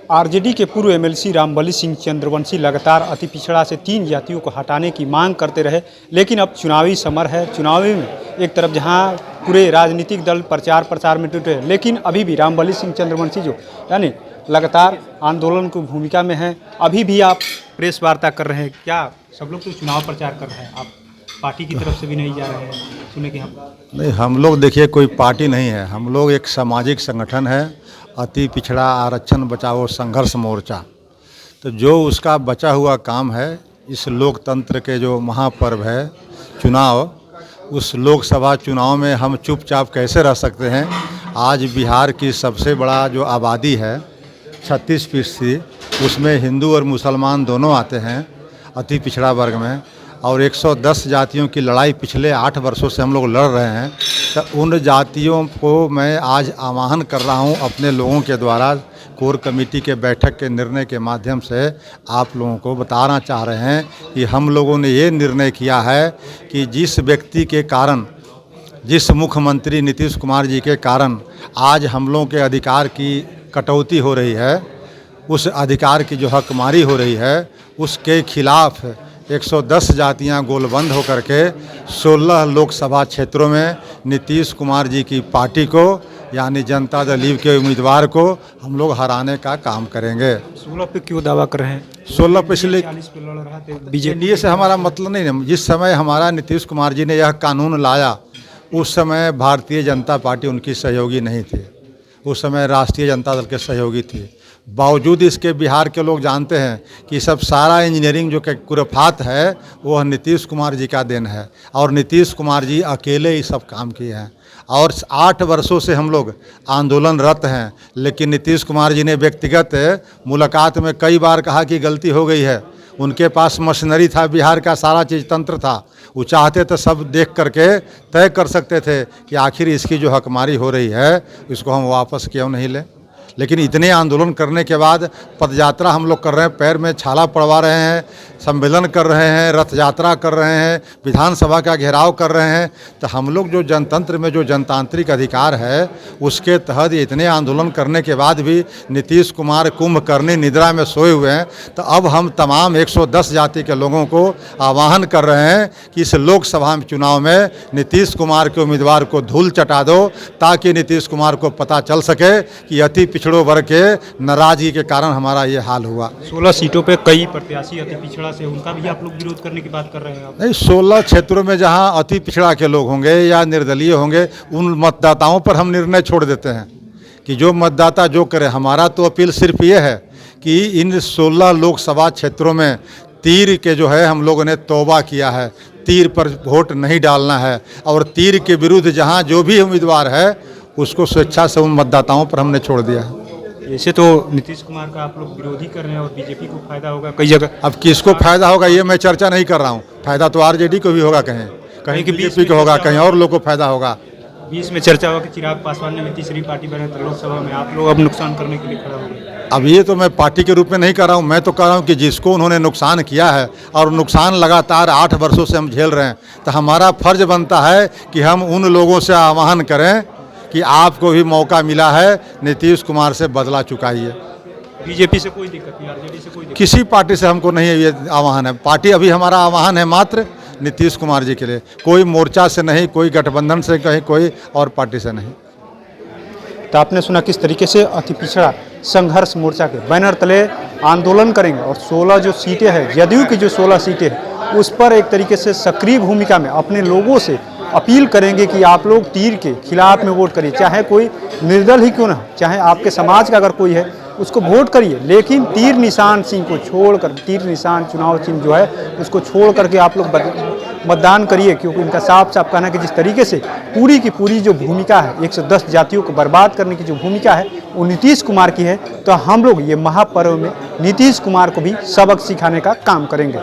RJD के पूर्व MLC Rambali Singh Chandravanshi लगातार अति पिछड़ा से 3 जातियों को हटाने की मांग करते रहे, लेकिन अब चुनावी समर है। चुनावी में एक तरफ जहां पूरे राजनीतिक दल प्रचार प्रसार में जुटे, लेकिन अभी भी रामबली सिंह चंद्रवंशी जो यानी लगातार आंदोलन की भूमिका में हैं। अभी भी आप प्रेस वार्ता कर रहे हैं, क्या सब लोग तो चुनाव प्रचार कर रहे हैं, आप पार्टी की तरफ से भी नहीं जा रहे हैं? सुने कि हम नहीं, हम लोग देखिए कोई पार्टी नहीं है, हम लोग एक सामाजिक संगठन है, अति पिछड़ा आरक्षण बचाओ संघर्ष मोर्चा। तो जो उसका बचा हुआ काम है, इस लोकतंत्र के जो महापर्व है चुनाव, उस लोकसभा चुनाव में हम चुपचाप कैसे रह सकते हैं। आज बिहार की सबसे बड़ा जो आबादी है 36%, उसमें हिंदू और मुसलमान दोनों आते हैं अति पिछड़ा वर्ग में, और 110 जातियों की लड़ाई पिछले 8 वर्षों से हम लोग लड़ रहे हैं। तो उन जातियों को मैं आज आह्वान कर रहा हूं अपने लोगों के द्वारा, कोर कमेटी के बैठक के निर्णय के माध्यम से आप लोगों को बताना चाह रहे हैं कि हम लोगों ने ये निर्णय किया है कि जिस व्यक्ति के कारण, जिस मुख्यमंत्री नीतीश कुमार जी के कारण आज हम लोगों के अधिकार की कटौती हो रही है, उस अधिकार की जो हकमारी हो रही है, उसके खिलाफ 110 जातियां गोलबंद होकर के 16 लोकसभा क्षेत्रों में नीतीश कुमार जी की पार्टी को यानी जनता दल यूनाइटेड के उम्मीदवार को हम लोग हराने का काम करेंगे। 16 पे क्यों दावा कर रहे हैं? 16 पे इसलिए 40 पे लड़ रहा था बीजेपी एनडीए से हमारा मतलब नहीं है। जिस समय हमारा नीतीश कुमार जी ने यह कानून लाया, उस समय भारतीय जनता पार्टी उनकी सहयोगी नहीं थी, उस समय राष्ट्रीय जनता दल के सहयोगी थी। बावजूद इसके बिहार के लोग जानते हैं कि सब सारा इंजीनियरिंग जो कुरफात है वह नीतीश कुमार जी का देन है, और नीतीश कुमार जी अकेले ही सब काम किए हैं। और 8 वर्षों से हम लोग आंदोलनरत हैं, लेकिन नीतीश कुमार जी ने व्यक्तिगत मुलाकात में कई बार कहा कि गलती हो गई है। उनके पास मशीनरी था, बिहार का सारा चीज़ तंत्र था, वो चाहते तो सब देख करके तय कर सकते थे कि आखिर इसकी जो हकमारी हो रही है इसको हम वापस क्यों नहीं लें। लेकिन इतने आंदोलन करने के बाद पदयात्रा हम लोग कर रहे हैं, पैर में छाला पड़वा रहे हैं, सम्मेलन कर रहे हैं, रथ यात्रा कर रहे हैं, विधानसभा का घेराव कर रहे हैं। तो हम लोग जो जनतंत्र में जो जनतांत्रिक अधिकार है उसके तहत इतने आंदोलन करने के बाद भी नीतीश कुमार कुंभकर्णी निद्रा में सोए हुए हैं। तो अब हम तमाम 110 जाति के लोगों को आह्वान कर रहे हैं कि इस लोकसभा चुनाव में नीतीश कुमार के उम्मीदवार को धूल चटा दो, ताकि नीतीश कुमार को पता चल सके कि अति पिछड़ों वर्ग के नाराजगी के कारण हमारा ये हाल हुआ। 16 सीटों पे कई प्रत्याशी अति पिछड़ा से, उनका भी आप लोग विरोध करने की बात कर रहे हैं? नहीं, 16 क्षेत्रों में जहां अति पिछड़ा के लोग होंगे या निर्दलीय होंगे, उन मतदाताओं पर हम निर्णय छोड़ देते हैं कि जो मतदाता जो करे। हमारा तो अपील सिर्फ ये है कि इन 16 लोकसभा क्षेत्रों में तीर के जो है हम लोगों ने तौबा किया है, तीर पर वोट नहीं डालना है, और तीर के विरुद्ध जहां जो भी उम्मीदवार है उसको स्वेच्छा से उन मतदाताओं पर हमने छोड़ दिया है। ऐसे तो नीतीश कुमार का आप लोग विरोधी कर रहे हैं और बीजेपी को फायदा होगा कई जगह। अब किसको फायदा होगा ये मैं चर्चा नहीं कर रहा हूँ। फायदा तो आरजेडी को भी होगा, कहीं बीजेपी को होगा, कहीं और लोग को फायदा होगा। 20 में चर्चा हुआ कि चिराग पासवान ने तीसरी पार्टी बने तो लोकसभा में आप लोग अब नुकसान करने के लिए खड़ा हो गए। अब ये तो मैं पार्टी के रूप में नहीं कर रहा हूँ, मैं तो कह रहा हूँ कि जिसको उन्होंने नुकसान किया है और नुकसान लगातार 8 वर्षों से हम झेल रहे हैं, तो हमारा फर्ज बनता है कि हम उन लोगों से आह्वान करें कि आपको भी मौका मिला है, नीतीश कुमार से बदला चुकाइए। बीजेपी से कोई दिक्कत नहीं, आरजेडी से कोई दिक्कत किसी पार्टी से हमको नहीं ये आह्वान है। पार्टी अभी हमारा आह्वान है मात्र नीतीश कुमार जी के लिए, कोई मोर्चा से नहीं, कोई गठबंधन से, कहीं कोई और पार्टी से नहीं। तो आपने सुना किस तरीके से अति पिछड़ा संघर्ष मोर्चा के बैनर तले आंदोलन करेंगे, और 16 जो सीटें हैं, जदयू की जो 16 सीटें हैं उस पर एक तरीके से सक्रिय भूमिका में अपने लोगों से अपील करेंगे कि आप लोग तीर के खिलाफ में वोट करिए, चाहे कोई निर्दल ही क्यों ना, चाहे आपके समाज का अगर कोई है उसको वोट करिए, लेकिन तीर निशान सिंह को छोड़कर, तीर निशान चुनाव चिन्ह जो है उसको छोड़ करके आप लोग मतदान करिए। क्योंकि इनका साफ साफ कहना है कि जिस तरीके से पूरी की पूरी जो भूमिका है 110 जातियों को बर्बाद करने की जो भूमिका है वो नीतीश कुमार की है, तो हम लोग ये महापर्व में नीतीश कुमार को भी सबक सिखाने का काम करेंगे।